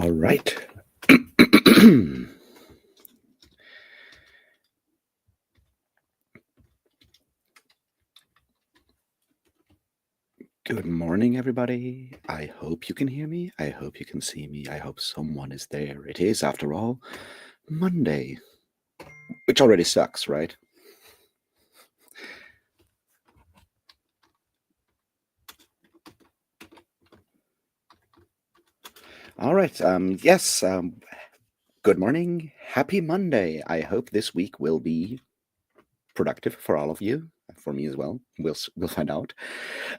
All right. Good morning, everybody. I hope you can hear me. I hope you can see me. I hope someone is there. It is, after all, Monday, which already sucks, right? All right. Yes. Good morning. Happy Monday. I hope this week will be productive for all of you, for me as well. We'll find out.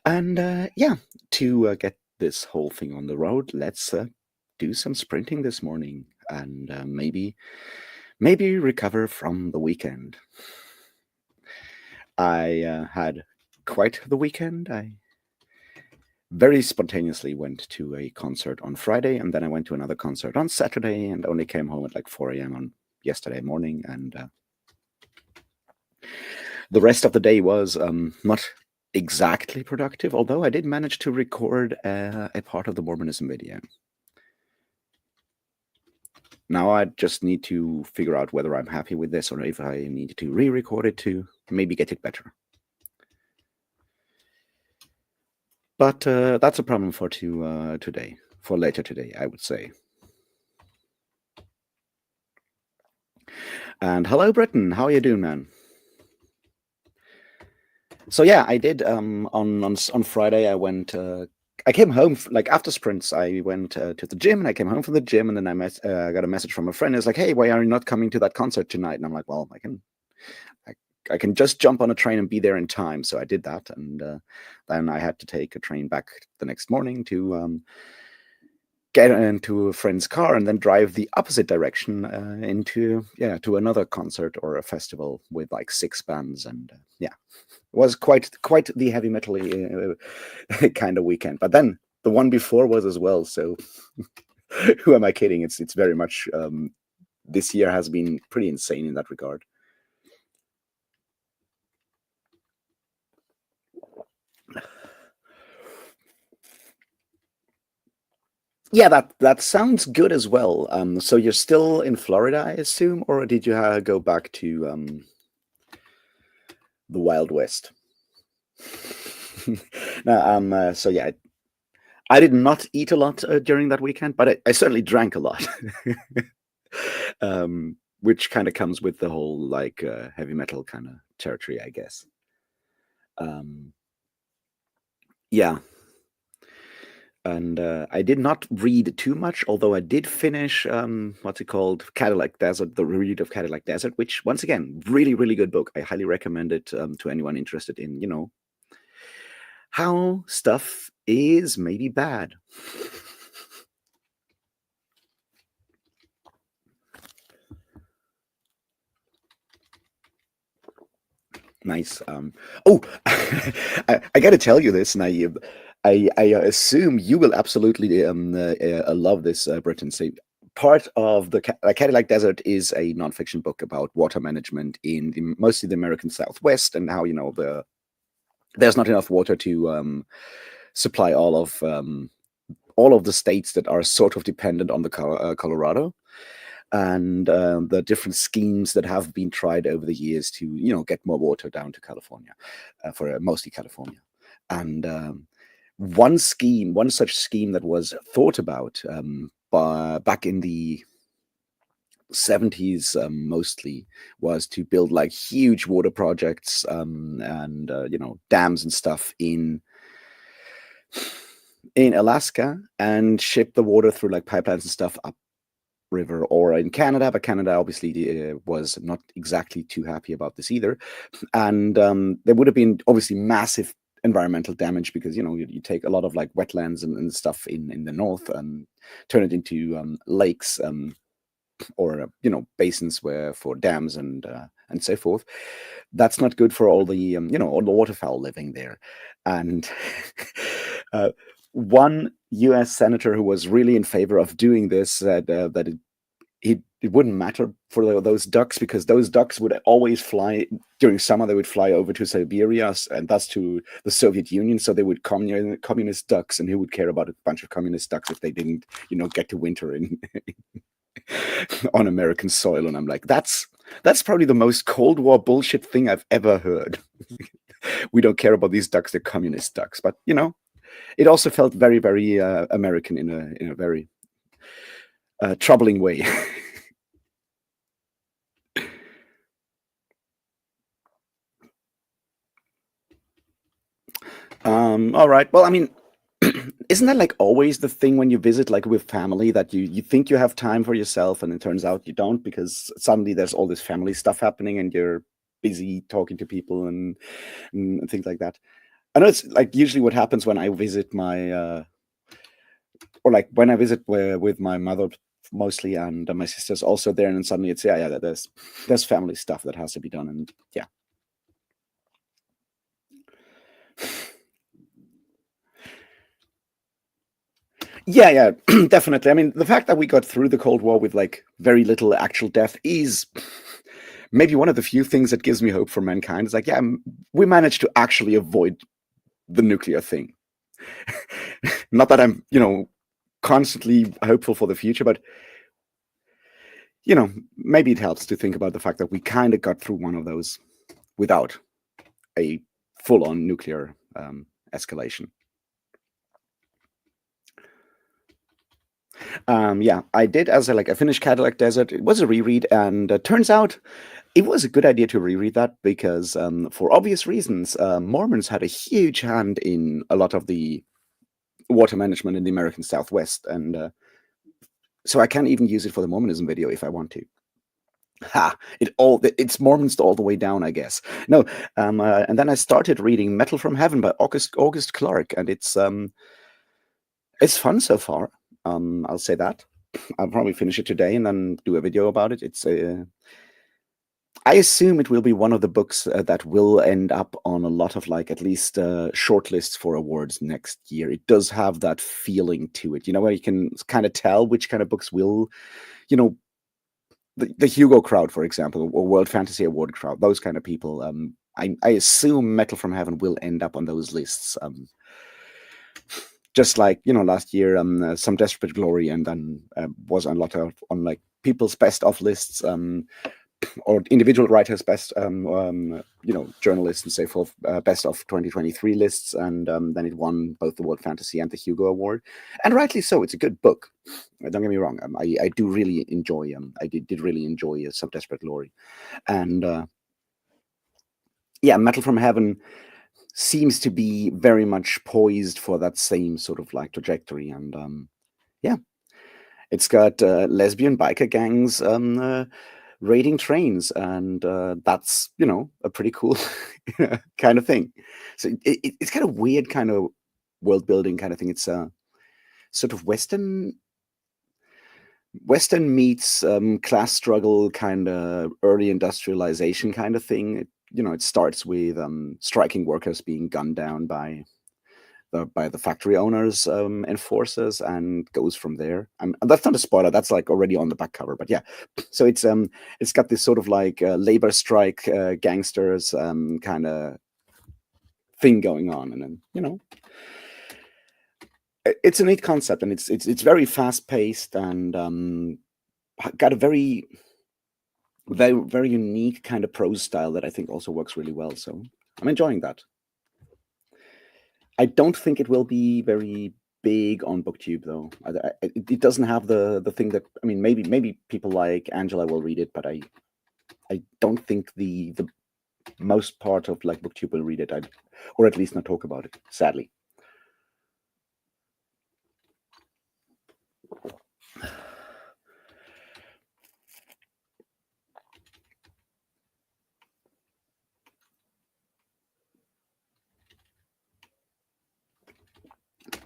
And yeah, to get this whole thing on the road, let's do some sprinting this morning and maybe recover from the weekend. I had quite the weekend. I very spontaneously went to a concert on Friday, and then I went to another concert on Saturday, and only came home at like 4 a.m. on yesterday morning. And the rest of the day was not exactly productive, although I did manage to record a part of the Mormonism video. Now I just need to figure out whether I'm happy with this or if I need to re-record it to maybe get it better. But that's a problem for today, for later today, I would say. And hello, Britain. How are you doing, man? So yeah, I did on Friday. I came home like after sprints. I went to the gym, and I came home from the gym, and then I got a message from a friend. It's like, "Hey, why are you not coming to that concert tonight?" And I'm like, "Well, I can just jump on a train and be there in time." So I did that, and then I had to take a train back the next morning to get into a friend's car and then drive the opposite direction to another concert or a festival with like 6 bands. And yeah, it was quite the heavy metal kind of weekend. But then the one before was as well. So who am I kidding? It's very much this year has been pretty insane in that regard. Yeah, that sounds good as well. So you're still in Florida, I assume, or did you go back to the Wild West? No, so yeah, I did not eat a lot during that weekend, but I certainly drank a lot, which kind of comes with the whole like heavy metal kind of territory, I guess. Um, yeah, and I did not read too much, although I did finish what's it called, Cadillac Desert, the reread of Cadillac Desert, which once again, really, really good book. I highly recommend it to anyone interested in, how stuff is maybe bad. Nice. Oh, I got to tell you this, Naib. I assume you will absolutely love this, Britton. So part of the Cadillac Desert is a nonfiction book about water management in mostly the American Southwest, and how there's not enough water to supply all of the states that are sort of dependent on the Colorado, and the different schemes that have been tried over the years to get more water down to California, for mostly California. And one such scheme that was thought about back in the 70s mostly, was to build like huge water projects and dams and stuff in Alaska, and ship the water through like pipelines and stuff up river, or in Canada. But Canada obviously was not exactly too happy about this either. And there would have been obviously massive environmental damage, because you take a lot of like wetlands and stuff in the north and turn it into lakes, or basins where for dams and so forth. That's not good for all the all the waterfowl living there. And one U.S. senator who was really in favor of doing this said that it wouldn't matter for those ducks, because those ducks would always fly during summer. They would fly over to Siberia, and thus to the Soviet Union. So they would communist ducks, and who would care about a bunch of communist ducks if they didn't, get to winter in on American soil? And I'm like, that's probably the most Cold War bullshit thing I've ever heard. We don't care about these ducks; they're communist ducks. But it also felt very, very American in a very troubling way. All right. Well, I mean, isn't that like always the thing when you visit, like with family, that you think you have time for yourself, and it turns out you don't, because suddenly there's all this family stuff happening, and you're busy talking to people and things like that. I know it's like usually what happens when I visit my or like when I visit with my mother mostly, and my sister's also there, and then suddenly it's yeah, there's family stuff that has to be done, and yeah. Yeah, yeah, definitely. I mean, the fact that we got through the Cold War with like very little actual death is maybe one of the few things that gives me hope for mankind. It's like, yeah, we managed to actually avoid the nuclear thing. Not that I'm, constantly hopeful for the future, but maybe it helps to think about the fact that we kind of got through one of those without a full-on nuclear escalation. Yeah, I did. I finished Cadillac Desert. It was a reread, and turns out it was a good idea to reread that, because for obvious reasons, Mormons had a huge hand in a lot of the water management in the American Southwest, and so I can even use it for the Mormonism video if I want to. Ha! It's Mormons all the way down, I guess. No, and then I started reading Metal from Heaven by August Clark, and it's fun so far. I'll say that. I'll probably finish it today and then do a video about it. I assume it will be one of the books that will end up on a lot of at least shortlists for awards next year. It does have that feeling to it, where you can kind of tell which kind of books will, the Hugo crowd, for example, or World Fantasy Award crowd, those kind of people. I assume Metal from Heaven will end up on those lists. Just like last year, Some Desperate Glory, and then was on people's best of lists, or individual writers' best, journalists and so forth, best of 2023 lists, and then it won both the World Fantasy and the Hugo Award, and rightly so. It's a good book. Don't get me wrong. I do really enjoy. I did really enjoy Some Desperate Glory, and yeah, Metal from Heaven seems to be very much poised for that same sort of trajectory, and yeah, it's got lesbian biker gangs raiding trains, and that's a pretty cool kind of thing. So it's kind of weird, kind of world building kind of thing. It's a sort of Western meets class struggle, kind of early industrialization kind of thing. It starts with striking workers being gunned down by the factory owners, enforcers, and goes from there. And that's not a spoiler. That's already on the back cover. But yeah, so it's got this sort of labor strike, gangsters kind of thing going on, and then it's a neat concept, and it's very fast paced, and got a very very very unique kind of prose style that I think also works really well. So I'm enjoying that. I don't think it will be very big on BookTube, though. It doesn't have the thing that, I mean, maybe people like Angela will read it, but I don't think the most part of BookTube will read it, or at least not talk about it, sadly.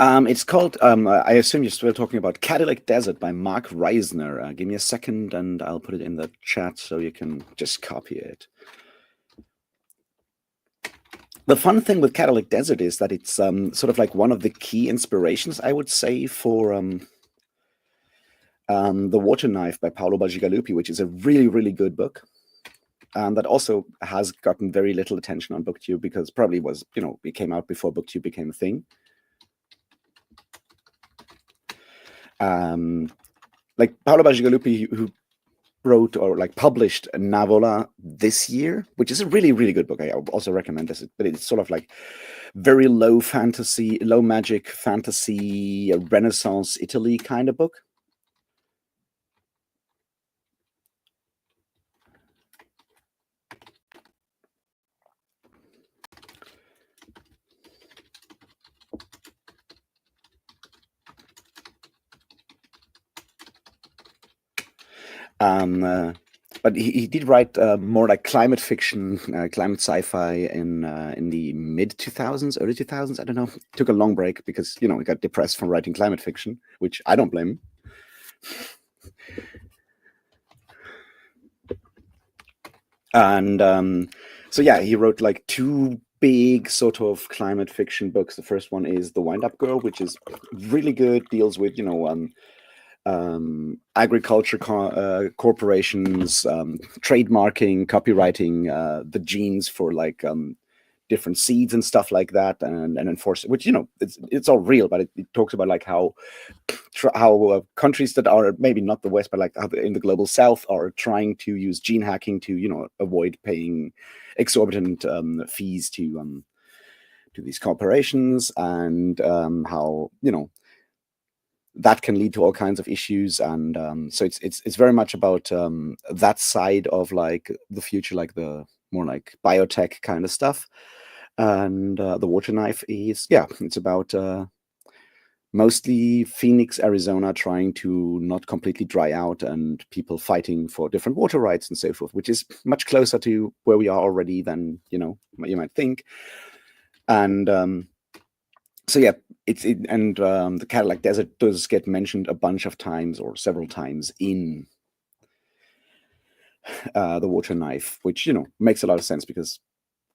It's called, I assume you're still talking about Cadillac Desert by Mark Reisner. Give me a second and I'll put it in the chat so you can just copy it. The fun thing with Cadillac Desert is that it's sort of one of the key inspirations, I would say, for The Water Knife by Paolo Bacigalupi, which is a really, really good book. That also has gotten very little attention on BookTube because probably was, it came out before BookTube became a thing. Like Paolo Bacigalupi, who wrote or like published Navola this year, which is a really, really good book. I also recommend this, but it's sort of like very low fantasy, low magic fantasy, Renaissance Italy kind of book. But he did write more like climate fiction, climate sci-fi in the mid 2000s, early 2000s. I don't know. Took a long break because he got depressed from writing climate fiction, which I don't blame him. And so yeah, he wrote like two big sort of climate fiction books. The first one is The Wind-Up Girl, which is really good. Deals with agriculture corporations, trademarking, copyrighting the genes for like different seeds and stuff like that, and enforce it. Which it's all real, but it talks about like how countries that are maybe not the West, but like in the global South are trying to use gene hacking to avoid paying exorbitant fees to these corporations, and how that can lead to all kinds of issues. And so it's very much about that side of like the future, like the more like biotech kind of stuff. And The Water Knife is, it's about mostly Phoenix, Arizona, trying to not completely dry out, and people fighting for different water rights and so forth, which is much closer to where we are already than you might think. And so yeah, the Cadillac Desert does get mentioned a bunch of times, or several times, in The Water Knife, which makes a lot of sense, because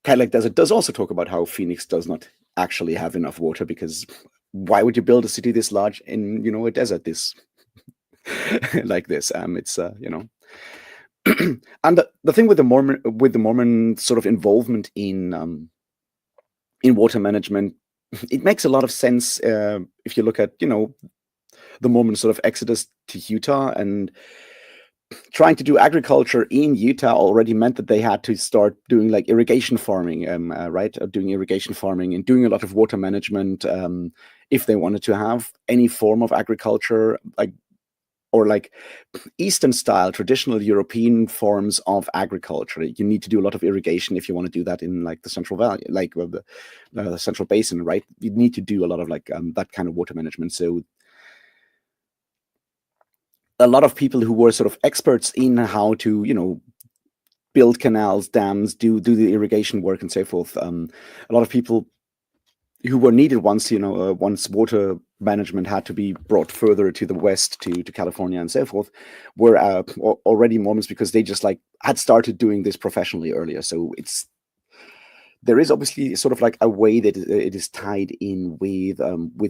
Cadillac Desert does also talk about how Phoenix does not actually have enough water, because why would you build a city this large in a desert this like this? It's and the thing with the Mormon sort of involvement in water management, it makes a lot of sense if you look at the Mormon sort of exodus to Utah, and trying to do agriculture in Utah already meant that they had to start doing like irrigation farming, right? Doing irrigation farming and doing a lot of water management if they wanted to have any form of agriculture, or like Eastern style, traditional European forms of agriculture. You need to do a lot of irrigation if you want to do that in like the Central Valley, like the Central Basin, right? You need to do a lot of like that kind of water management. So a lot of people who were sort of experts in how to, build canals, dams, do the irrigation work and so forth. A lot of people who were needed once water management had to be brought further to the west, to California and so forth, were already Mormons, because they just like had started doing this professionally earlier. So there is obviously sort of like a way that it is tied in with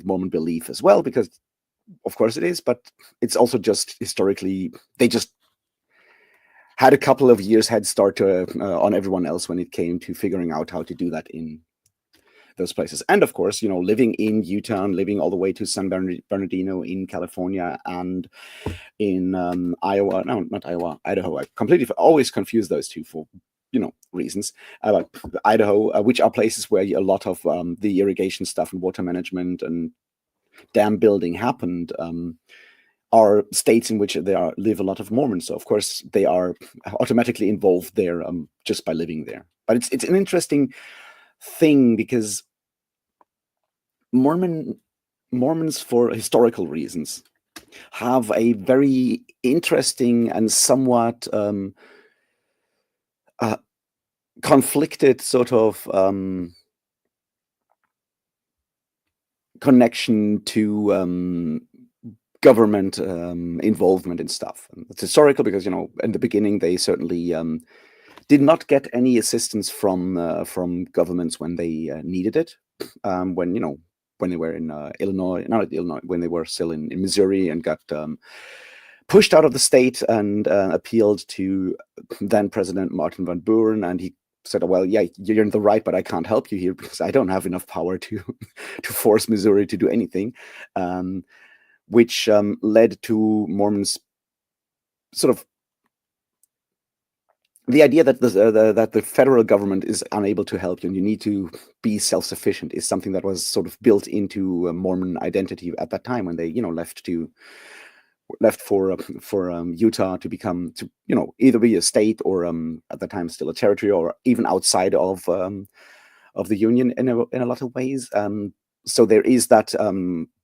Mormon belief as well, because of course it is, but it's also just historically they just had a couple of years head start on everyone else when it came to figuring out how to do that in those places. And of course, living in Utah, and living all the way to San Bernardino in California, and in Iowa, no, not Iowa, Idaho. I completely always confuse those two for reasons. But Idaho, which are places where a lot of the irrigation stuff and water management and dam building happened, are states in which there live a lot of Mormons. So of course they are automatically involved there just by living there. But it's an interesting thing, because Mormons, for historical reasons, have a very interesting and somewhat conflicted sort of connection to government involvement in stuff. And it's historical because in the beginning they certainly did not get any assistance from governments when they needed it. When they were in Illinois, not Illinois, when they were still in Missouri, and got pushed out of the state and appealed to then President Martin van Buren, and he said, "Well, yeah, you're in the right, but I can't help you here because I don't have enough power to to force Missouri to do anything," which led to Mormons sort of the idea that that the federal government is unable to help you and you need to be self-sufficient is something that was sort of built into Mormon identity at that time when they, left for Utah to become either be a state or at the time still a territory or even outside of the Union in a lot of ways. So there is that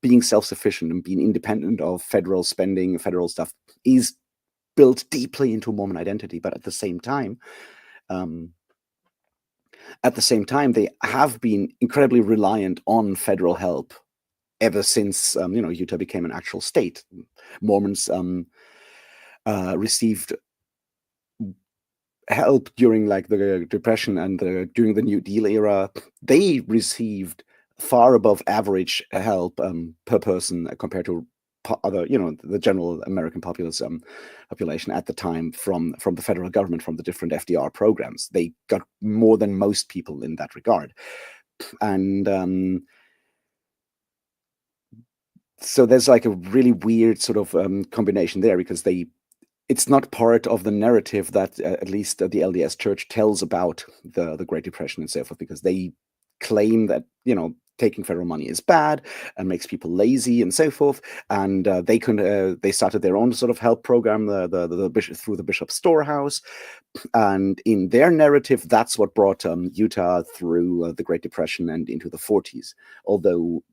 being self-sufficient and being independent of federal spending, federal stuff is built deeply into Mormon identity, but at the same time, they have been incredibly reliant on federal help ever since Utah became an actual state. Mormons received help during like the Depression and during the New Deal era. They received far above average help per person compared to other, the general American population at the time from the federal government, from the different FDR programs. They got more than most people in that regard. And so there's like a really weird sort of combination there because it's not part of the narrative that at least the LDS Church tells about the Great Depression and so forth, because they claim that, taking federal money is bad and makes people lazy and so forth. And they started their own sort of help program, the bishop through the Bishop's Storehouse. And in their narrative, that's what brought Utah through the Great Depression and into the 40s. Although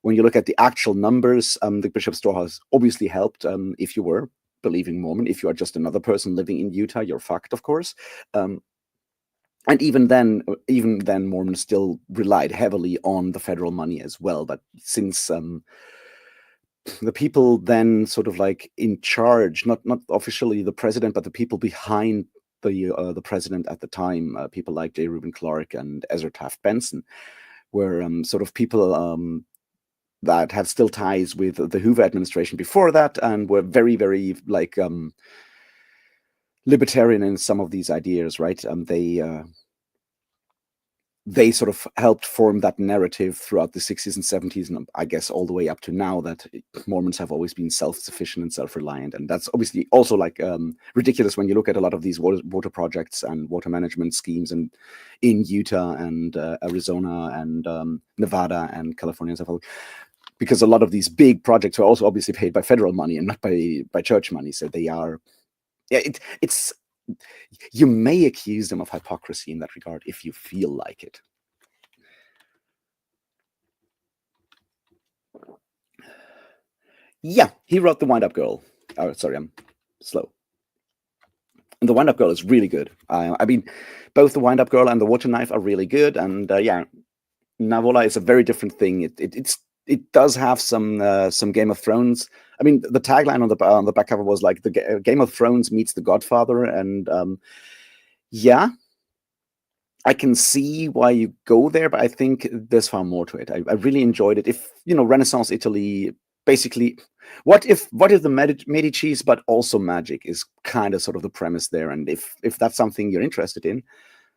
when you look at the actual numbers, the Bishop's Storehouse obviously helped if you were believing Mormon. If you are just another person living in Utah, you're fucked, of course. And even then, Mormons still relied heavily on the federal money as well. But since the people then sort of like in charge, not officially the president, but the people behind the president at the time, people like J. Reuben Clark and Ezra Taft Benson, were sort of people that had still ties with the Hoover administration before that, and were very, very like libertarian in some of these ideas, right? They sort of helped form that narrative throughout the 60s and 70s, and I guess all the way up to now, that Mormons have always been self-sufficient and self-reliant. And that's obviously also like ridiculous when you look at a lot of these water projects and water management schemes in Utah and Arizona and Nevada and California and stuff, because a lot of these big projects are also obviously paid by federal money and not by church money. So they are, it's you may accuse them of hypocrisy in that regard if you feel like it. Yeah, he wrote The Wind-Up Girl. Oh, sorry, I'm slow. And The Wind-Up Girl is really good. I mean, both The Wind-Up Girl and The Water Knife are really good. And yeah, Navola is a very different thing. It does have some Game of Thrones. I mean, the tagline on the back cover was like the Game of Thrones meets The Godfather, and yeah, I can see why you go there, but I think there's far more to it. I really enjoyed it. If Renaissance Italy, basically, what if the Medici's, but also magic is kind of sort of the premise there, and if that's something you're interested in,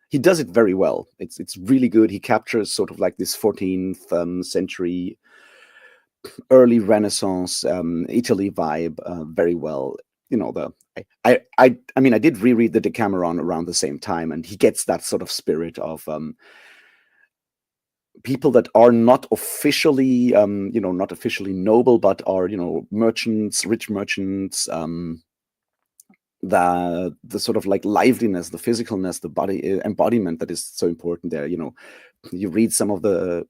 he does it very well. It's really good. He captures sort of like this 14th century, early Renaissance Italy vibe very well. I mean, I did reread the Decameron around the same time, and he gets that sort of spirit of people that are not officially, not officially noble, but are, merchants, rich merchants. The sort of like liveliness, the physicalness, the body embodiment that is so important there. You read some of the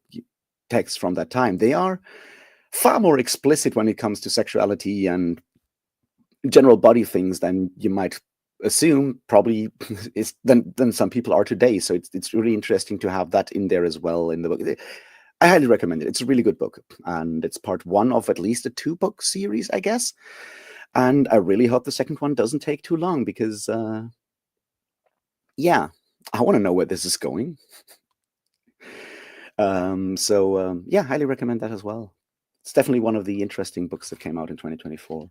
texts from that time; they are far more explicit when it comes to sexuality and general body things than you might assume probably is than some people are today. So it's really interesting to have that in there as well in the book. I highly recommend it. It's a really good book, and it's part one of at least a 2-book series, I guess. And I really hope the second one doesn't take too long, because yeah, I want to know where this is going. Yeah, highly recommend that as well. It's definitely one of the interesting books that came out in 2024.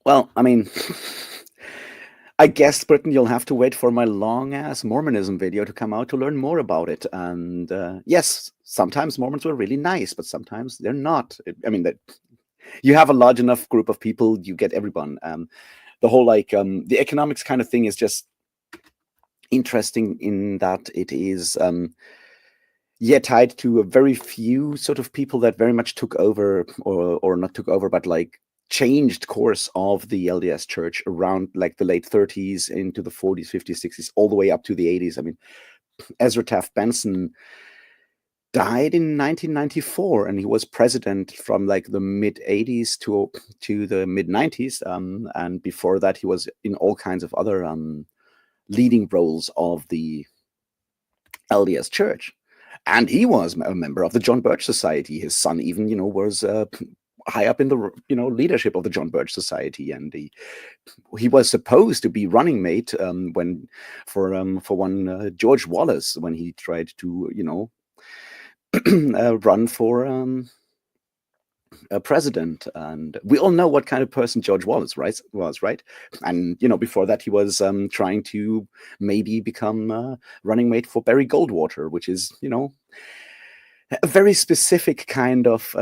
Well, I mean, I guess, Britain, you'll have to wait for my long ass Mormonism video to come out to learn more about it. And yes, sometimes Mormons were really nice, but sometimes they're not. I mean, you have a large enough group of people, you get everyone. The whole the economics kind of thing is just interesting in that it is tied to a very few sort of people that very much took over, or not took over, but like changed course of the LDS Church around like the late 30s into the 40s, 50s, 60s, all the way up to the 80s. I mean, Ezra Taft Benson died in 1994, and he was president from like the mid 80s to the mid 90s. And before that, he was in all kinds of other leading roles of the LDS Church. And he was a member of the John Birch Society. His son even, was high up in the leadership of the John Birch Society, and he was supposed to be running mate for one George Wallace when he tried to run for a president. And we all know what kind of person George Wallace was, right? And before that, he was trying to maybe become running mate for Barry Goldwater, which is a very specific kind of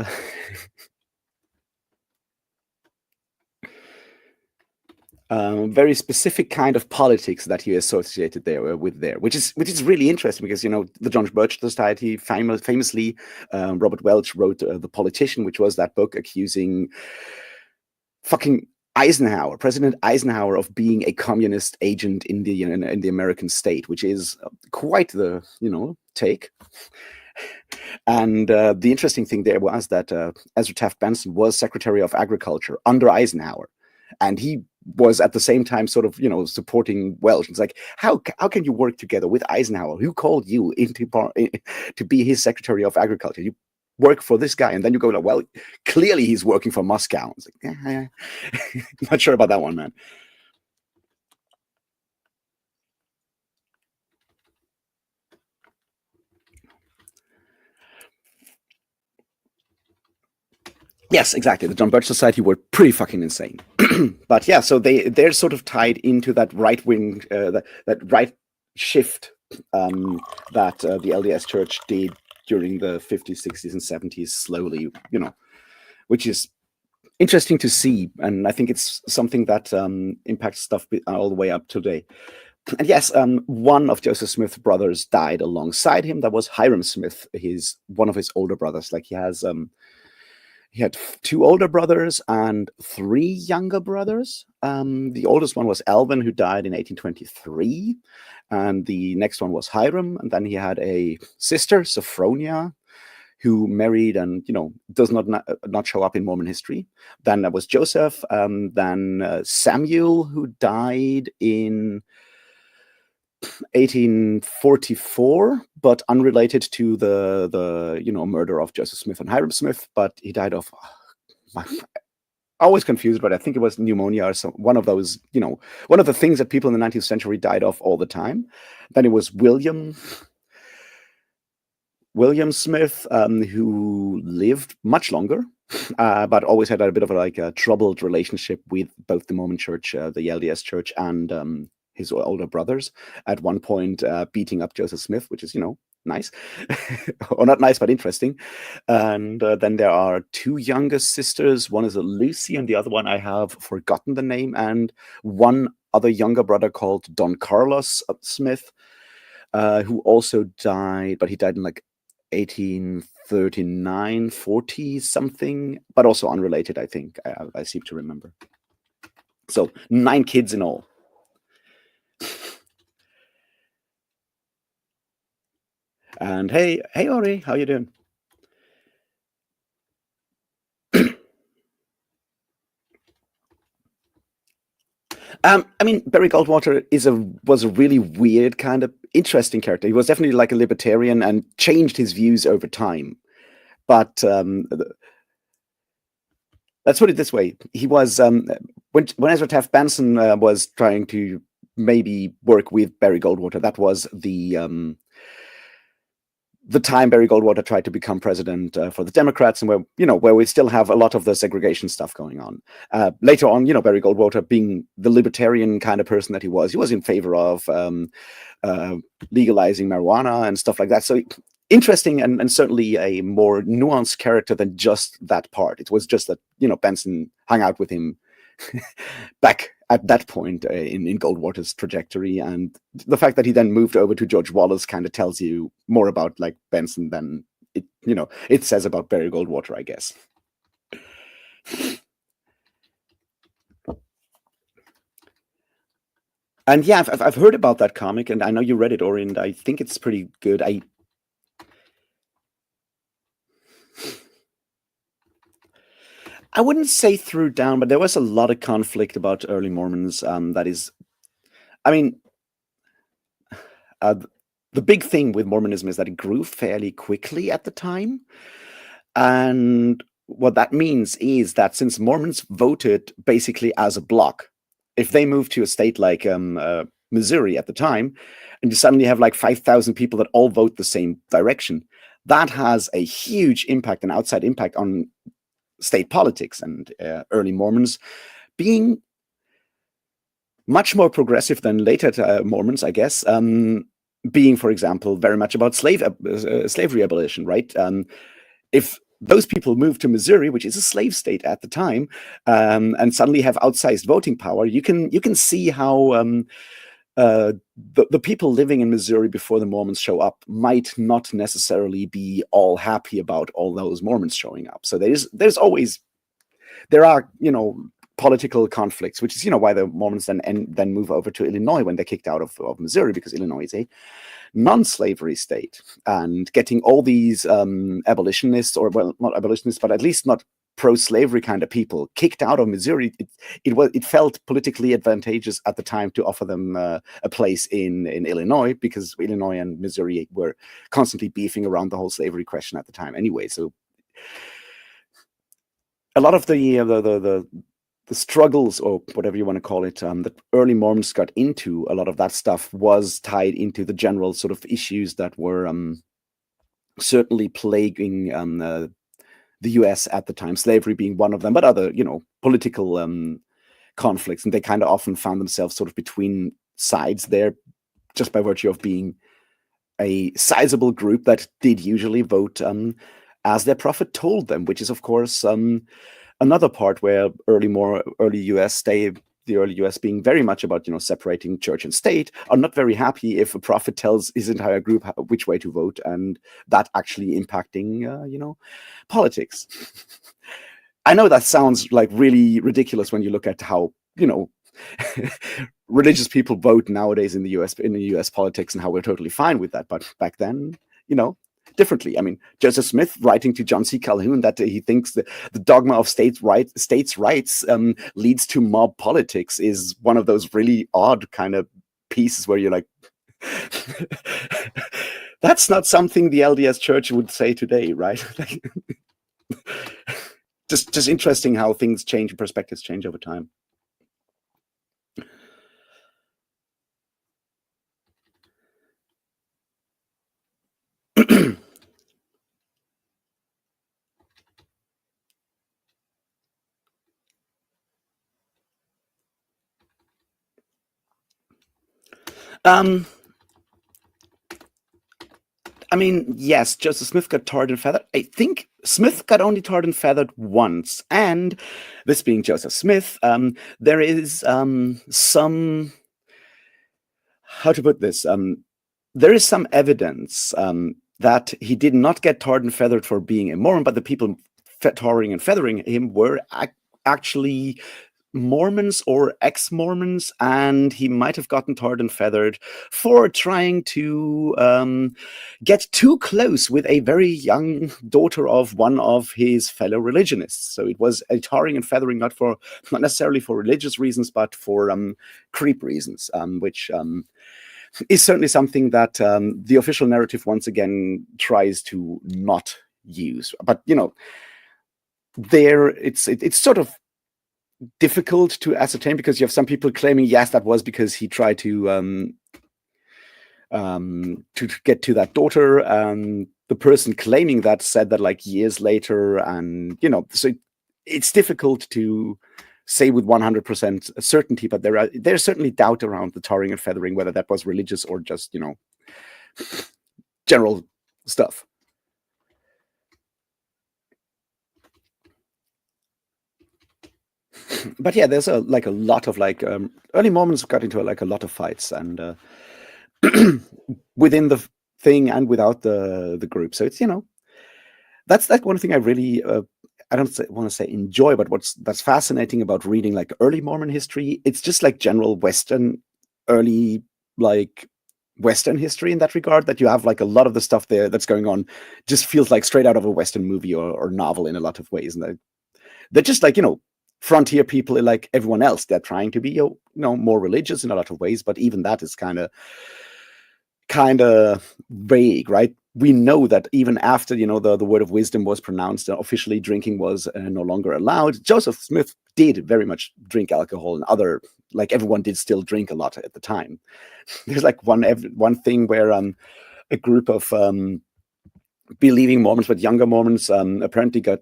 very specific kind of politics that he associated with there, which is really interesting, because the John Birch Society famously, Robert Welch wrote The Politician, which was that book accusing fucking President Eisenhower, of being a communist agent in the American state, which is quite the take. And the interesting thing there was that Ezra Taft Benson was Secretary of Agriculture under Eisenhower, and he was at the same time sort of supporting Welch. It's like, how can you work together with Eisenhower, who called you to be his Secretary of Agriculture? You work for this guy, and then you go like, well, clearly he's working for Moscow. It's like, not sure about that one, man. Yes, exactly. The John Birch Society were pretty fucking insane. But yeah, so they're sort of tied into that right wing, that right shift that the LDS Church did during the 50s, 60s, and 70s, slowly, which is interesting to see. And I think it's something that impacts stuff all the way up today. And yes, one of Joseph Smith's brothers died alongside him. That was Hyrum Smith, one of his older brothers. Like he had two older brothers and three younger brothers. The oldest one was Alvin, who died in 1823. And the next one was Hyrum. And then he had a sister, Sophronia, who married and, does not show up in Mormon history. Then there was Joseph. Then Samuel, who died in 1844, but unrelated to the murder of Joseph Smith and Hyrum Smith. But he died of, always confused, but I think it was pneumonia or one of those, one of the things that people in the 19th century died of all the time. Then it was William Smith, who lived much longer, but always had a bit of a troubled relationship with both the Mormon Church, the LDS Church, and his older brothers. At one point, beating up Joseph Smith, which is nice, or not nice, but interesting. And then there are two younger sisters. One is a Lucy, and the other one I have forgotten the name. And one other younger brother called Don Carlos Smith, who also died, but he died in 1839, 40 something, but also unrelated, I think. I seem to remember. So 9 kids in all. And hey Ori, how you doing? I mean, Barry Goldwater was a really weird, kind of interesting character. He was definitely like a libertarian and changed his views over time. But let's put it this way: he was when Ezra Taft Benson was trying to maybe work with Barry Goldwater. That was the the time Barry Goldwater tried to become president for the Democrats, and where we still have a lot of the segregation stuff going on. Later on, Barry Goldwater, being the libertarian kind of person that he was in favor of legalizing marijuana and stuff like that. So interesting, and certainly a more nuanced character than just that part. It was just that Benson hung out with him back at that point in Goldwater's trajectory, and the fact that he then moved over to George Wallace kind of tells you more about like Benson than it says about Barry Goldwater, I guess. And yeah, I've heard about that comic, and I know you read it, Ori, and I think it's pretty good. I wouldn't say threw down, but there was a lot of conflict about early Mormons. That is, I mean, the big thing with Mormonism is that it grew fairly quickly at the time. And what that means is that since Mormons voted basically as a block, if they moved to a state like Missouri at the time, and you suddenly have like 5,000 people that all vote the same direction, that has a huge impact, an outside impact on state politics. And early Mormons, being much more progressive than later Mormons, I guess, being, for example, very much about slavery abolition, right? If those people move to Missouri, which is a slave state at the time, and suddenly have outsized voting power, you can see how the people living in Missouri before the Mormons show up might not necessarily be all happy about all those Mormons showing up. So there are political conflicts, which is why the Mormons then move over to Illinois when they're kicked out of Missouri, because Illinois is a non-slavery state, and getting all these abolitionists, or well, not abolitionists, but at least not pro-slavery kind of people kicked out of Missouri, it felt politically advantageous at the time to offer them a place in Illinois, because Illinois and Missouri were constantly beefing around the whole slavery question at the time anyway. So a lot of the struggles, or whatever you want to call it, that early Mormons got into, a lot of that stuff was tied into the general sort of issues that were certainly plaguing the U.S. at the time, slavery being one of them, but other, political conflicts. And they kind of often found themselves sort of between sides there, just by virtue of being a sizable group that did usually vote as their prophet told them, which is, of course, another part where the early US being very much about separating church and state, are not very happy if a prophet tells his entire group which way to vote, and that actually impacting politics. I know that sounds like really ridiculous when you look at how religious people vote nowadays in the US politics, and how we're totally fine with that. But back then, differently. I mean, Joseph Smith writing to John C. Calhoun that he thinks the dogma of states' rights leads to mob politics is one of those really odd kind of pieces where you're like, that's not something the LDS Church would say today, right? just interesting how things change and perspectives change over time. I mean, yes, Joseph Smith got tarred and feathered. I think Smith got only tarred and feathered once, and this being Joseph Smith, there is some, how to put this, there is some evidence that he did not get tarred and feathered for being a Mormon, but the people tarring and feathering him were actually Mormons or ex-Mormons, and he might have gotten tarred and feathered for trying to get too close with a very young daughter of one of his fellow religionists. So it was a tarring and feathering, not necessarily for religious reasons, but for creep reasons, which is certainly something that the official narrative once again tries to not use. But it's sort of difficult to ascertain, because you have some people claiming, yes, that was because he tried to get to that daughter, the person claiming that said that like years later, and so it's difficult to say with 100% certainty, but there's certainly doubt around the tarring and feathering, whether that was religious or just general stuff. But yeah, there's a lot of early Mormons got into a lot of fights, and within the thing and without the group. So it's that's one thing I really I don't want to say enjoy, but that's fascinating about reading like early Mormon history. It's just like general early like Western history in that regard, that you have like a lot of the stuff there that's going on just feels like straight out of a Western movie or novel in a lot of ways. And they're just like, frontier people like everyone else. They're trying to be, more religious in a lot of ways, but even that is kind of vague, right? We know that even after, the word of wisdom was pronounced, officially drinking was no longer allowed. Joseph Smith did very much drink alcohol, and everyone did still drink a lot at the time. There's like one thing where a group of believing Mormons, but younger Mormons, apparently got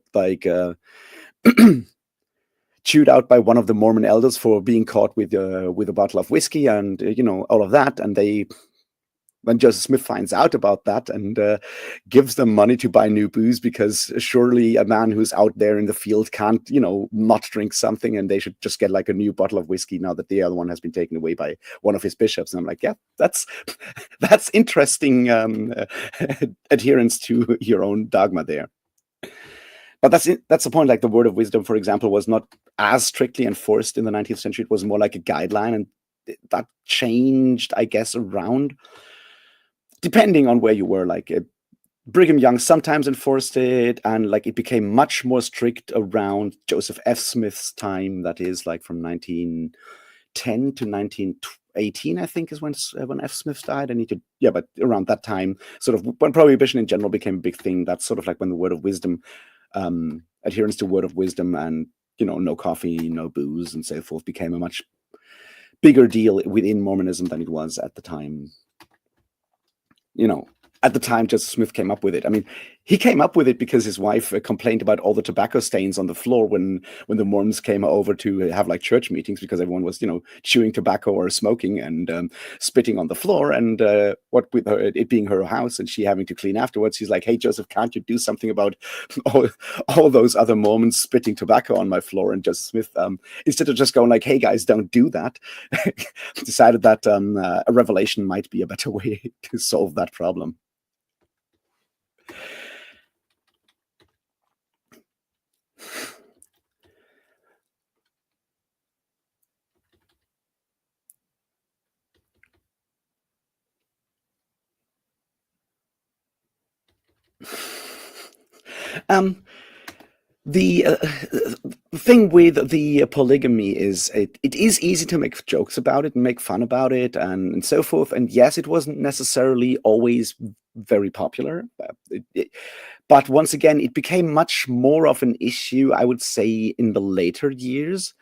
chewed out by one of the Mormon elders for being caught with a bottle of whiskey and all of that. And when Joseph Smith finds out about that and gives them money to buy new booze, because surely a man who's out there in the field can't not drink something, and they should just get like a new bottle of whiskey now that the other one has been taken away by one of his bishops. And I'm like, yeah, that's interesting adherence to your own dogma there. But that's the point. Like the word of wisdom, for example, was not as strictly enforced in the 19th century. It was more like a guideline, and that changed, I guess, around depending on where you were. Like Brigham Young sometimes enforced it, and like it became much more strict around Joseph F. Smith's time. That is like from 1910 to 1918, I think, is when F. Smith died. But around that time, sort of when prohibition in general became a big thing, that's sort of like when the word of wisdom, adherence to word of wisdom, and no coffee, no booze, and so forth, became a much bigger deal within Mormonism than it was at the time. At the time Joseph Smith came up with it. I mean, he came up with it because his wife complained about all the tobacco stains on the floor when the Mormons came over to have like church meetings, because everyone was, chewing tobacco or smoking and spitting on the floor. And what with it being her house and she having to clean afterwards, she's like, hey, Joseph, can't you do something about all those other Mormons spitting tobacco on my floor? And Joseph Smith, instead of just going like, hey, guys, don't do that, decided that a revelation might be a better way to solve that problem. The thing with the polygamy is it is easy to make jokes about it and make fun about it and so forth. And yes, it wasn't necessarily always very popular. But once again, it became much more of an issue, I would say, in the later years.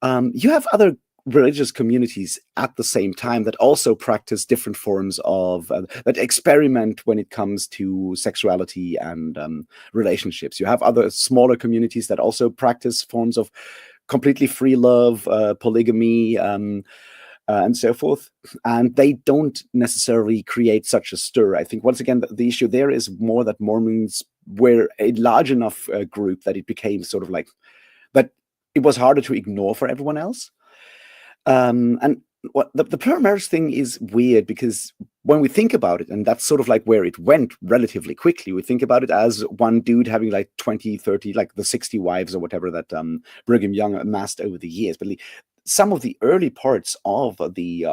You have other religious communities at the same time that also practice different forms of that experiment when it comes to sexuality and relationships. You have other smaller communities that also practice forms of completely free love, polygamy, and so forth, and they don't necessarily create such a stir. I think once again the issue there is more that Mormons were a large enough group that it became sort of like that it was harder to ignore for everyone else. And what the pearl marriage thing is weird, because when we think about it, and that's sort of like where it went relatively quickly, we think about it as one dude having like 20, 30, like the 60 wives or whatever that Brigham Young amassed over the years. But some of the early parts of the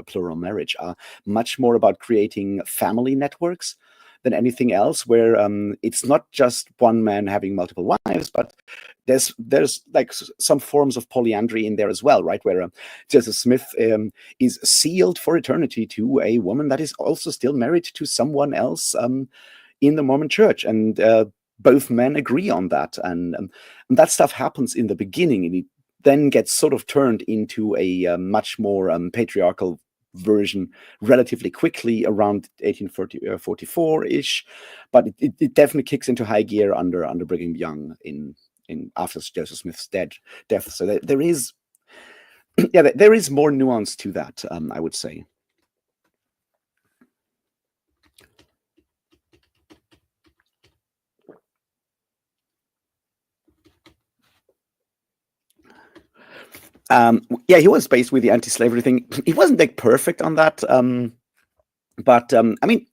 plural marriage are much more about creating family networks than anything else, where it's not just one man having multiple wives, but there's like some forms of polyandry in there as well, right? Where Joseph Smith is sealed for eternity to a woman that is also still married to someone else in the Mormon Church, and both men agree on that, and that stuff happens in the beginning, and it then gets sort of turned into a much more patriarchal version relatively quickly around 1844 ish, but it definitely kicks into high gear under Brigham Young in after Joseph Smith's death. So there is yeah, there is more nuance to that, I would say. Yeah, he was based with the anti-slavery thing. He wasn't like perfect on that, but I mean,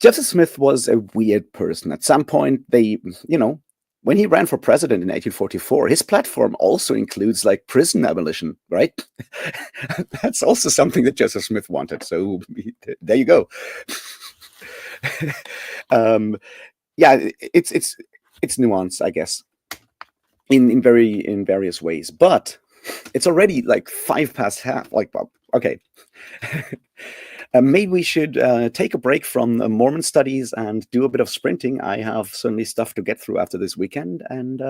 Joseph Smith was a weird person. At some point, when he ran for president in 1844, his platform also includes like prison abolition, right? That's also something that Joseph Smith wanted. So there you go. um, yeah, it's nuance, I guess, in various ways. But it's already like 5 past half. Like, well, okay. Maybe we should take a break from Mormon studies and do a bit of sprinting. I have certainly stuff to get through after this weekend, and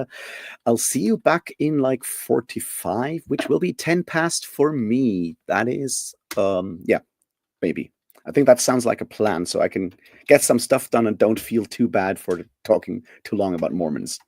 I'll see you back in like 45, which will be 10 past for me. That is, yeah, maybe. I think that sounds like a plan, so I can get some stuff done and don't feel too bad for talking too long about Mormons.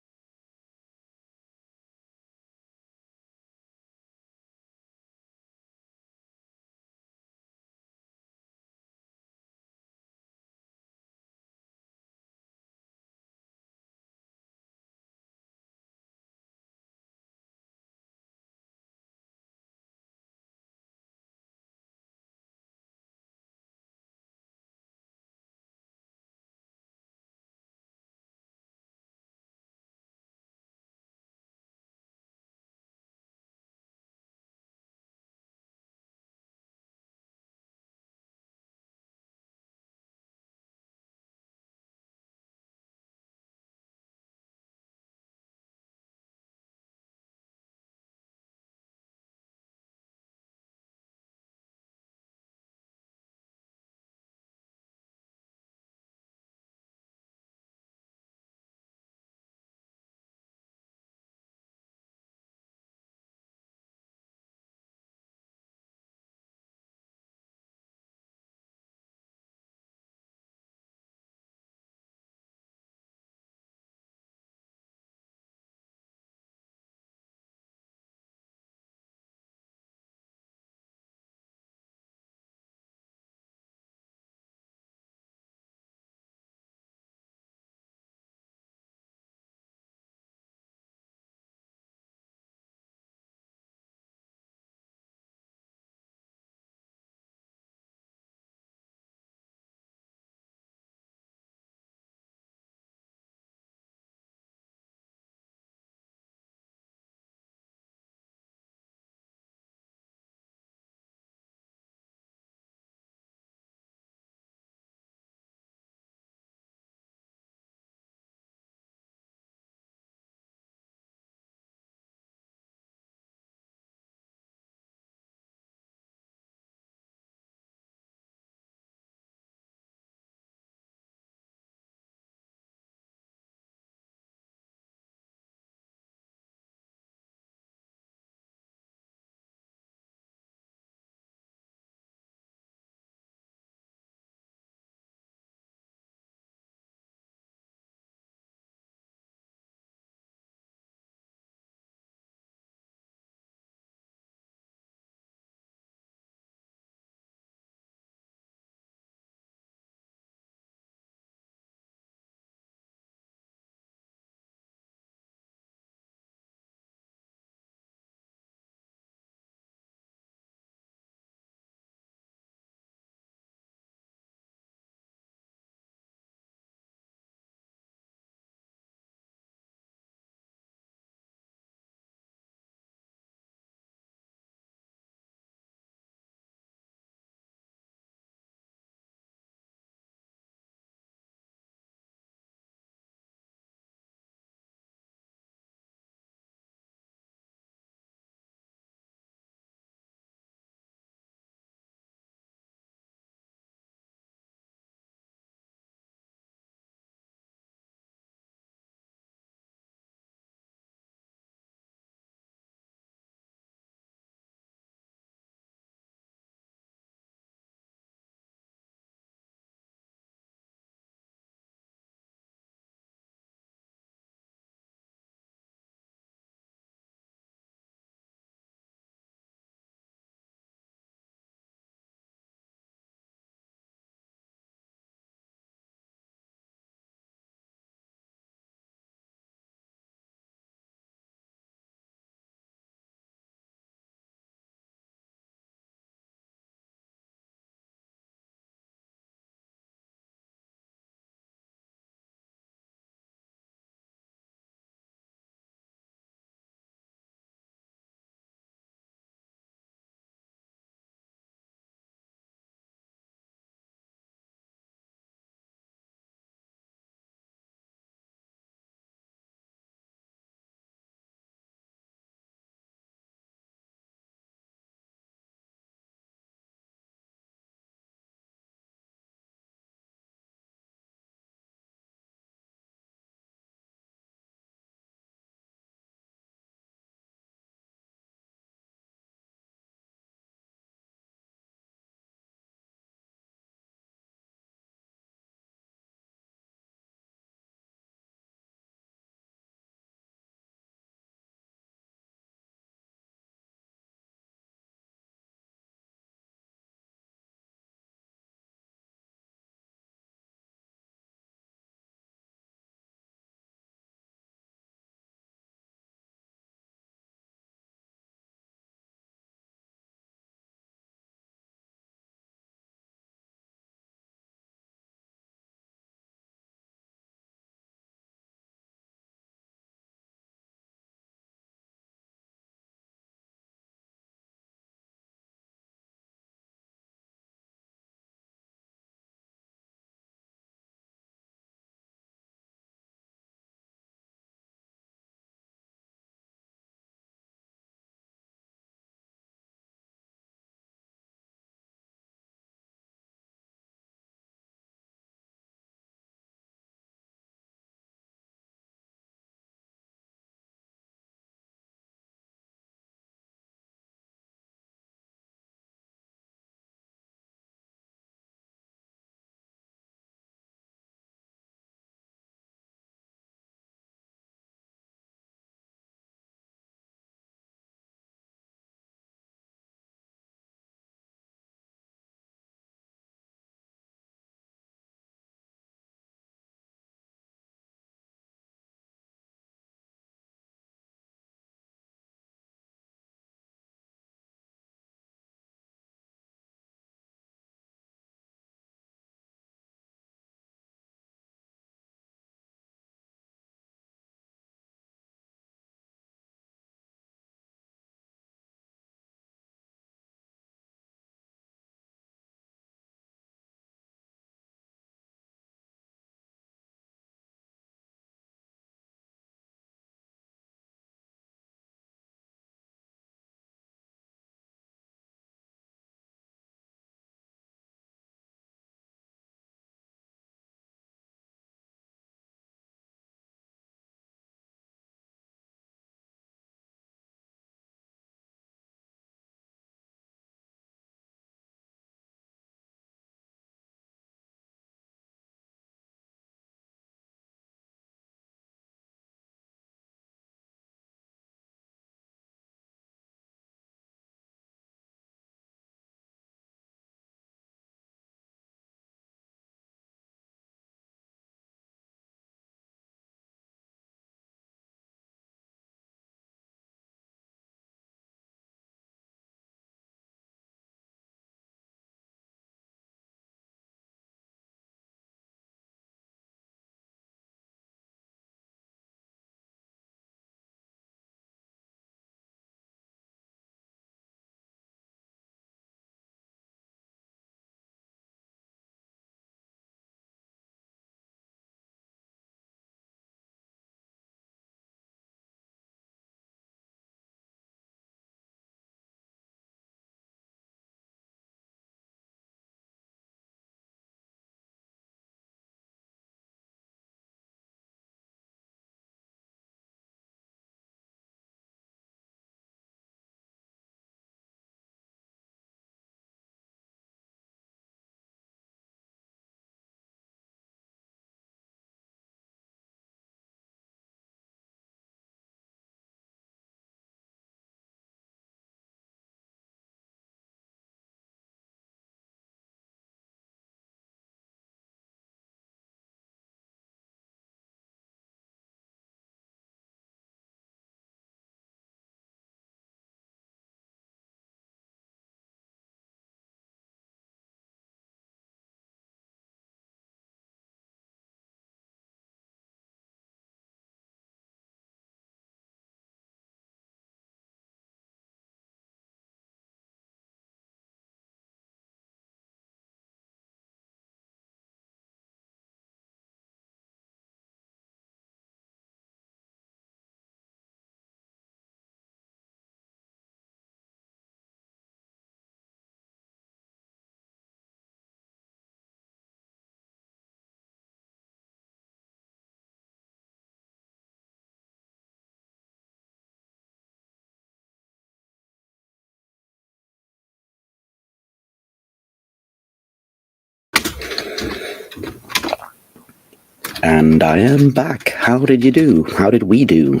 And I am back. How did you do? How did we do?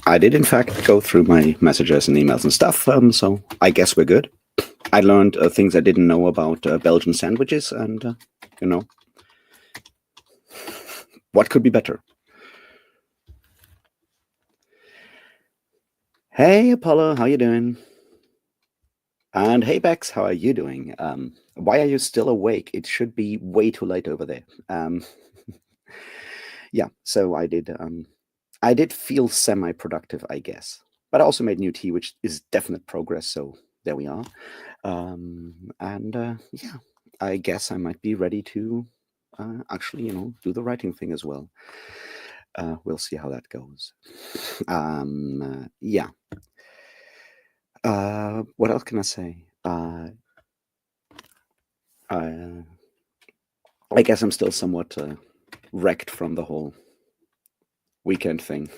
I did, in fact, go through my messages and emails and stuff, so I guess we're good. I learned things I didn't know about Belgian sandwiches, and, you know, what could be better? Hey, Apollo, how you doing? And hey, Bex, how are you doing? Why are you still awake? It should be way too late over there. Yeah, so I did feel semi-productive, I guess. But I also made new tea, which is definite progress, so there we are. Yeah, I guess I might be ready to actually, do the writing thing as well. We'll see how that goes. Yeah. What else can I say? I guess I'm still somewhat wrecked from the whole weekend thing.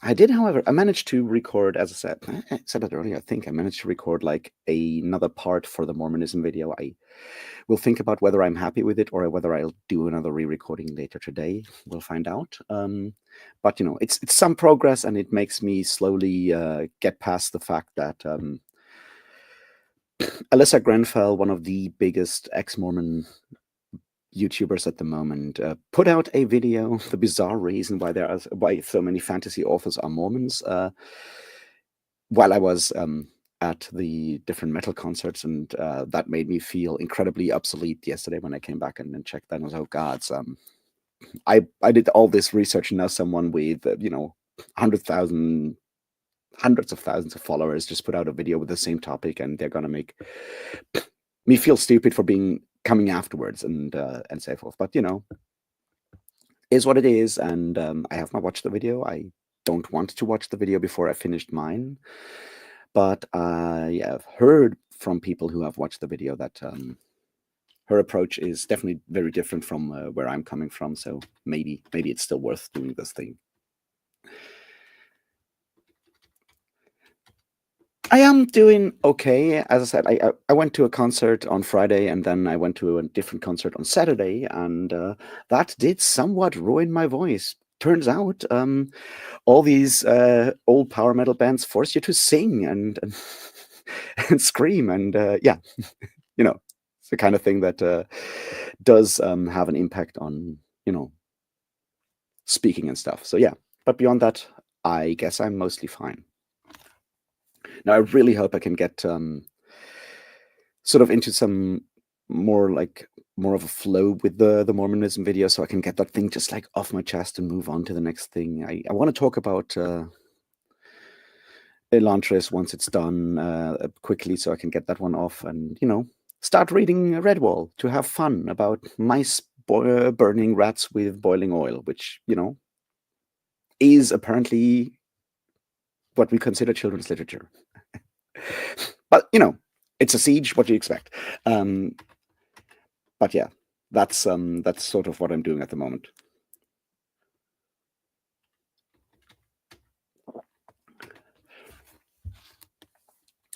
I did, however, I managed to record, as I said it earlier, I think I managed to record like another part for the Mormonism video. I will think about whether I'm happy with it or whether I'll do another re-recording later today. We'll find out. But it's some progress, and it makes me slowly get past the fact that Alyssa Grenfell, one of the biggest ex-Mormon YouTubers at the moment, put out a video, the bizarre reason why so many fantasy authors are Mormons, while I was at the different metal concerts, and that made me feel incredibly obsolete yesterday when I came back and checked that, and I was, oh God, I did all this research, and now someone with 100,000, hundreds of thousands of followers just put out a video with the same topic, and they're gonna make me feel stupid for coming afterwards and so forth. But is what it is, and I have not watched the video. I don't want to watch the video before I finished mine, but I have heard from people who have watched the video that her approach is definitely very different from where I'm coming from. So maybe it's still worth doing this thing. I am doing okay. As I said, I went to a concert on Friday, and then I went to a different concert on Saturday, and that did somewhat ruin my voice. Turns out, all these old power metal bands force you to sing and and scream, and yeah, it's the kind of thing that does have an impact on speaking and stuff. So yeah, but beyond that, I guess I'm mostly fine. Now, I really hope I can get sort of into some more of a flow with the Mormonism video, so I can get that thing just like off my chest and move on to the next thing. I want to talk about Elantris once it's done quickly, so I can get that one off and start reading Redwall to have fun about mice burning rats with boiling oil, which is apparently what we consider children's literature. But it's a siege. What do you expect? But yeah, that's sort of what I'm doing at the moment.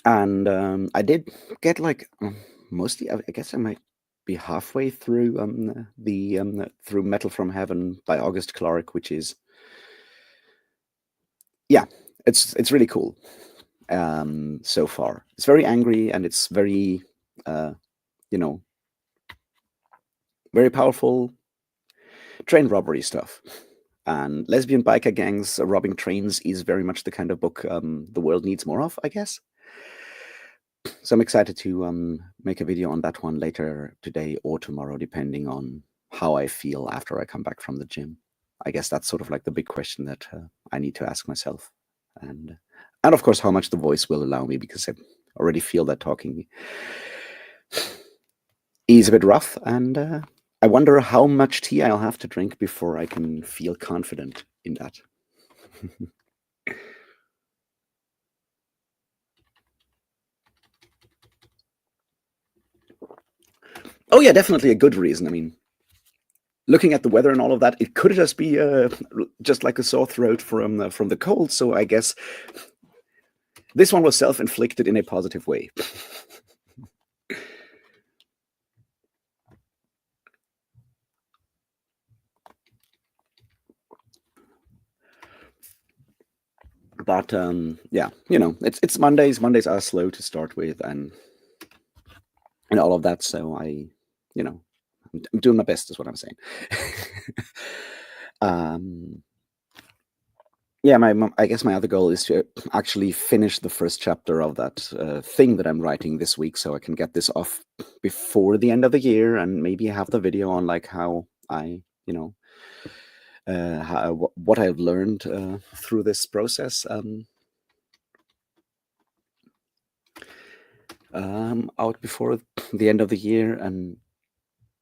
And I did get mostly. I guess I might be halfway through through Metal from Heaven by August Clark, which is it's really cool. So far, it's very angry, and it's very very powerful train robbery stuff. And lesbian biker gangs robbing trains is very much the kind of book the world needs more of, I guess. So I'm excited to make a video on that one later today or tomorrow, depending on how I feel after I come back from the gym. I guess that's sort of like the big question that I need to ask myself. And of course, how much the voice will allow me, because I already feel that talking is a bit rough, and I wonder how much tea I'll have to drink before I can feel confident in that. Oh yeah, definitely a good reason. I mean, looking at the weather and all of that, it could just be just like a sore throat from the cold. So I guess This one was self-inflicted in a positive way. But yeah, it's Mondays. Mondays are slow to start with, and all of that. So I'm doing my best, is what I'm saying. Yeah, I guess my other goal is to actually finish the first chapter of that thing that I'm writing this week, so I can get this off before the end of the year, and maybe have the video on like how I, what I've learned through this process. Out before the end of the year, and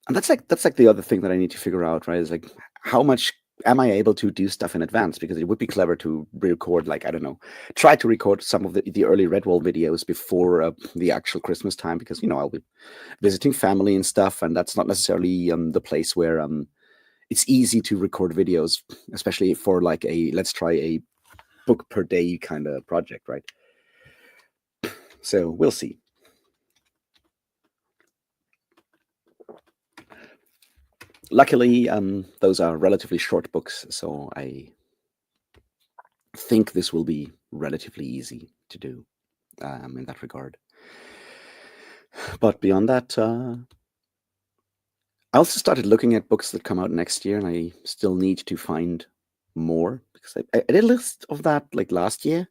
that's like the other thing that I need to figure out, right? Is like, how much am I able to do stuff in advance? Because it would be clever to record, like, I don't know, try to record some of the early Redwall videos before the actual Christmas time, because I'll be visiting family and stuff, and that's not necessarily the place where it's easy to record videos, especially for like let's try a book per day kind of project, right? So we'll see. Luckily, those are relatively short books, so I think this will be relatively easy to do in that regard. But beyond that, I also started looking at books that come out next year, and I still need to find more, because I did a list of that like last year,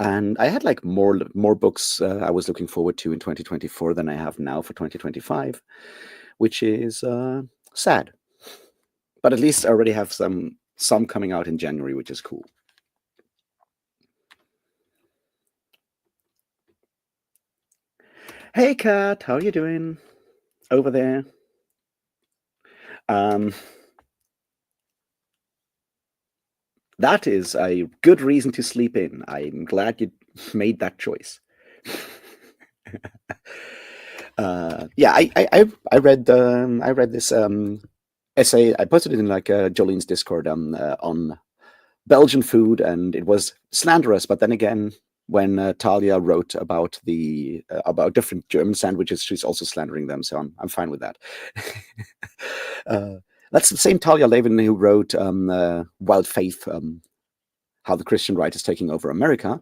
and I had like more books I was looking forward to in 2024 than I have now for 2025, which is sad. But at least I already have some coming out in January, which is cool. Hey, Kat, how are you doing over there? That is a good reason to sleep in. I'm glad you made that choice. Yeah, I read this essay. I posted it in like Jolene's Discord on Belgian food, and it was slanderous. But then again, when Talia wrote about about different German sandwiches, she's also slandering them. So I'm fine with that. That's the same Talia Levin who wrote Wild Faith, how the Christian right is taking over America.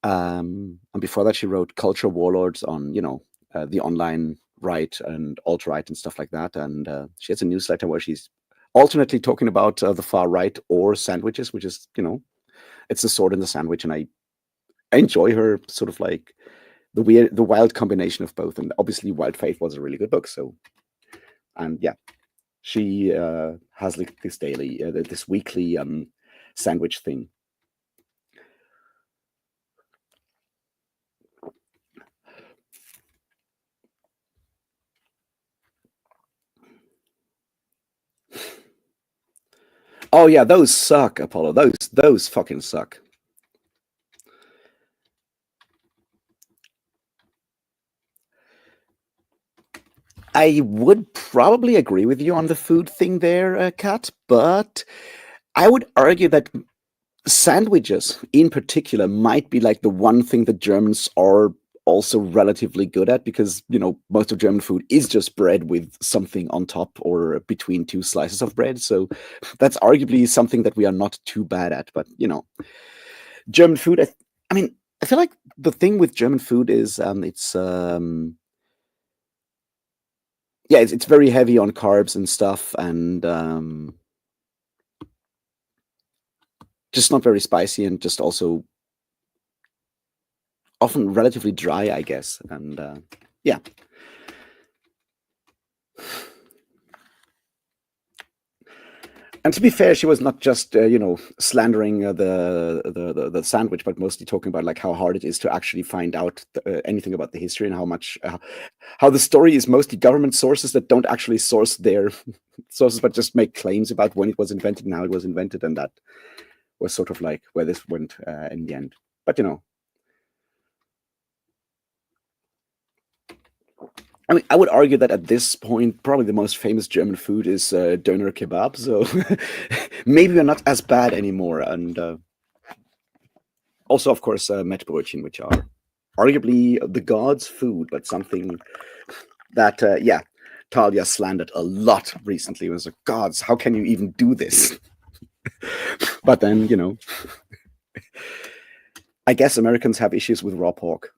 And before that, she wrote Culture Warlords on, the online right and alt-right and stuff like that. And she has a newsletter where she's alternately talking about the far right or sandwiches, which is, it's the sword in the sandwich. And I enjoy her sort of like the wild combination of both. And obviously Wild Faith was a really good book. So, and yeah, she has like this weekly sandwich thing. Oh yeah, those suck, Apollo. Those fucking suck. I would probably agree with you on the food thing there, Kat, but I would argue that sandwiches in particular might be like the one thing that Germans are also relatively good at, because most of German food is just bread with something on top or between two slices of bread. So that's arguably something that we are not too bad at. But German food, I mean, I feel like the thing with German food is it's very heavy on carbs and stuff, and just not very spicy, and just also often relatively dry, I guess. And yeah. And to be fair, she was not just slandering the sandwich, but mostly talking about like how hard it is to actually find out anything about the history, and how much how the story is mostly government sources that don't actually source their sources, but just make claims about when it was invented and how it was invented, and that was sort of like where this went in the end. But I mean, I would argue that at this point, probably the most famous German food is doner kebab. So maybe we're not as bad anymore. And Also, of course, Mettbrötchen, which are arguably the gods' food, but something that, yeah, Talia slandered a lot recently. It was like, gods, how can you even do this? But then, I guess Americans have issues with raw pork.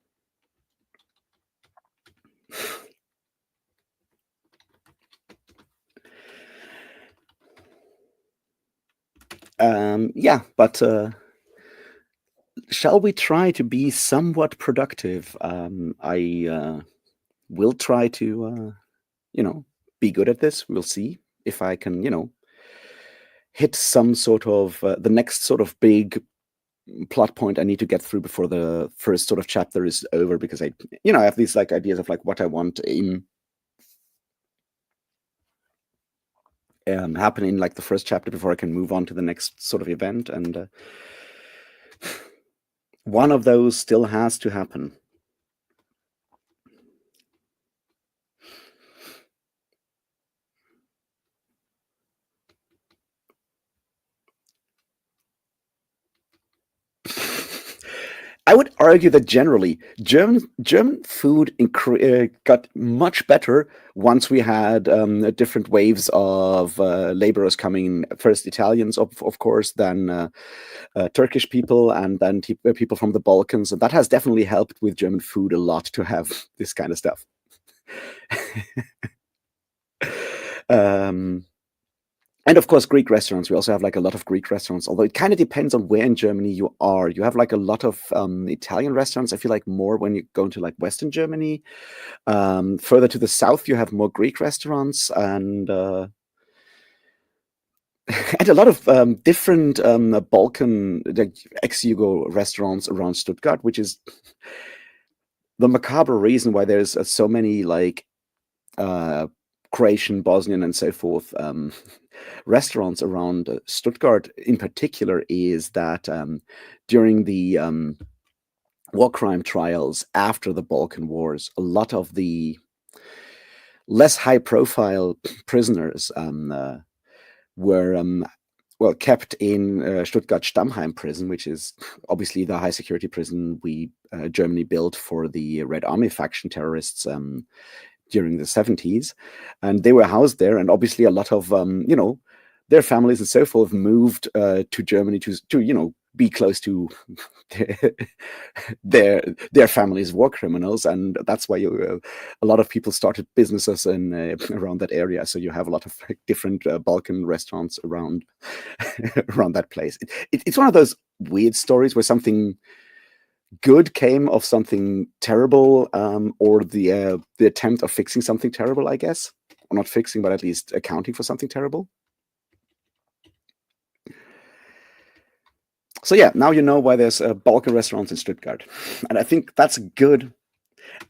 Yeah, but shall we try to be somewhat productive? I will try to, be good at this. We'll see if I can, hit some sort of the next sort of big plot point I need to get through before the first sort of chapter is over, because I have these like ideas of like what I want in happen in like the first chapter before I can move on to the next sort of event, and one of those still has to happen. I would argue that generally German food got much better once we had different waves of laborers coming. First Italians, of course, then Turkish people, and then people from the Balkans, and that has definitely helped with German food a lot to have this kind of stuff. um, and of course, Greek restaurants. We also have like a lot of Greek restaurants, although it kind of depends on where in Germany you are. You have like a lot of Italian restaurants. I feel like more when you go into like Western Germany. Further to the south, you have more Greek restaurants, and and a lot of different Balkan, like ex-Yugo restaurants around Stuttgart, which is the macabre reason why there's so many like uh, Croatian, Bosnian, and so forth restaurants around Stuttgart in particular is that during the war crime trials after the Balkan Wars, a lot of the less high profile prisoners were well kept in Stuttgart Stammheim prison, which is obviously the high security prison we Germany built for the Red Army faction terrorists during the 70s, and they were housed there. And obviously, a lot of their families and so forth moved to Germany to be close to their families' war criminals, and that's why a lot of people started businesses in around that area. So you have a lot of like, different Balkan restaurants around around that place. It's one of those weird stories where something good came of something terrible, or the attempt of fixing something terrible, I guess, or not fixing, but at least accounting for something terrible. So yeah, now you know why there's Balkan restaurants in Stuttgart, and I think that's a good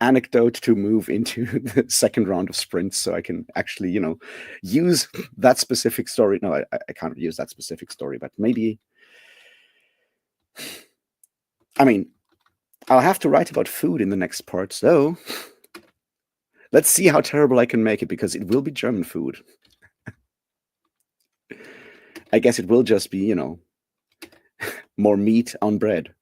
anecdote to move into the second round of sprints, so I can actually use that specific story. No, I can't use that specific story, but maybe. I mean, I'll have to write about food in the next part, so let's see how terrible I can make it, because it will be German food. I guess it will just be, more meat on bread.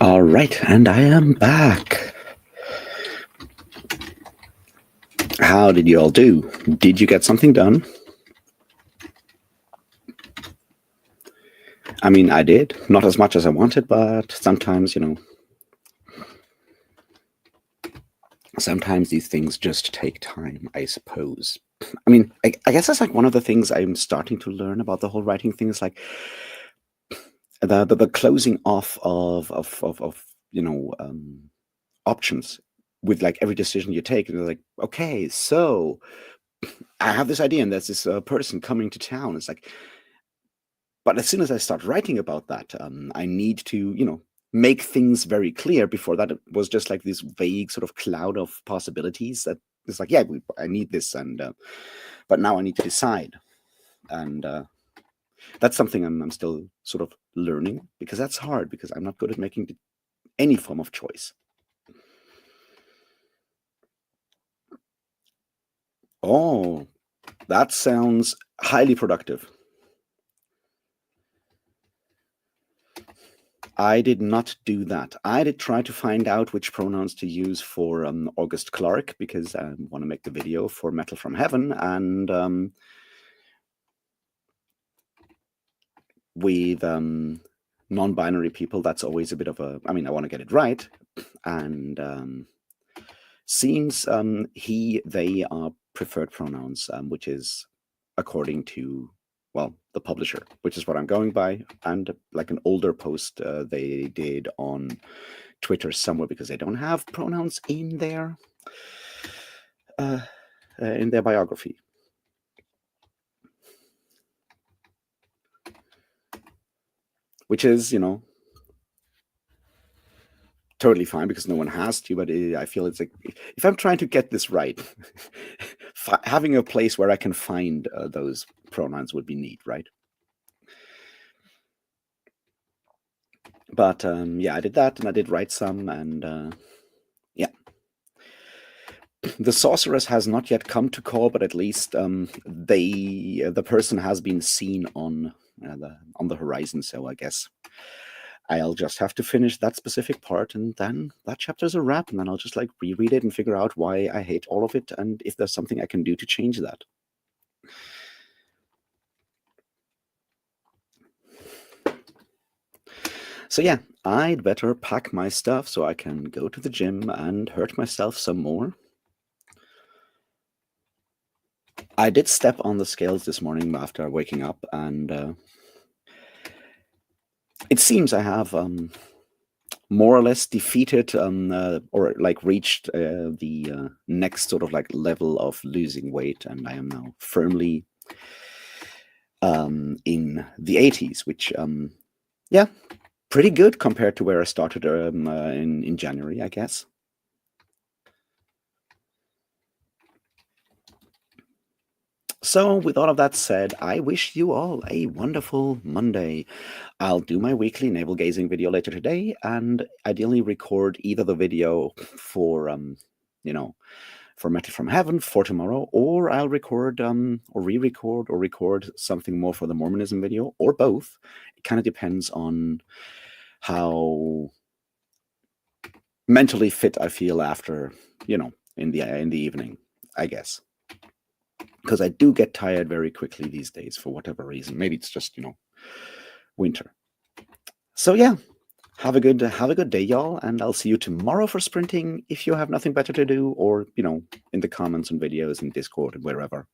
All right, and I am back. How did you all do? Did you get something done? I mean, I did. Not as much as I wanted, but sometimes, sometimes these things just take time, I suppose. I mean, I guess that's like one of the things I'm starting to learn about the whole writing thing is like the closing off of options with like every decision you take. And they're like, okay, so I have this idea and there's this person coming to town. It's like, but as soon as I start writing about that, I need to, make things very clear. Before that, it was just like this vague sort of cloud of possibilities that it's like, yeah, I need this. And, but now I need to decide. And that's something I'm still sort of learning, because that's hard, because I'm not good at making any form of choice. Oh, that sounds highly productive. I did not do that. I did try to find out which pronouns to use for August Clark, because I want to make the video for Metal from Heaven, and with non-binary people, that's always a bit of a, I mean, I want to get it right, and seems he, they are preferred pronouns, which is according to, well, the publisher, which is what I'm going by, and like an older post they did on Twitter somewhere, because they don't have pronouns in their biography. Which is, totally fine, because no one has to, but I feel it's like, if I'm trying to get this right, having a place where I can find those pronouns would be neat, right? But yeah, I did that, and I did write some, and yeah. The sorceress has not yet come to call, but at least the person has been seen on the horizon. So I guess I'll just have to finish that specific part, and then that chapter's a wrap, and then I'll just like reread it and figure out why I hate all of it, and if there's something I can do to change that. So yeah, I'd better pack my stuff so I can go to the gym and hurt myself some more. I did step on the scales this morning after waking up, and it seems I have more or less defeated or like reached the next sort of like level of losing weight, and I am now firmly in the 80s, which yeah, pretty good compared to where I started in January, I guess. So with all of that said, I wish you all a wonderful Monday. I'll do my weekly navel gazing video later today, and ideally record either the video for for Metal from Heaven for tomorrow, or I'll record or re-record or record something more for the Mormonism video, or both. It kind of depends on how mentally fit I feel after, in the evening, I guess. Because I do get tired very quickly these days for whatever reason. Maybe it's just, winter. So yeah, have a good day, y'all, and I'll see you tomorrow for sprinting if you have nothing better to do, or, in the comments and videos and Discord and wherever.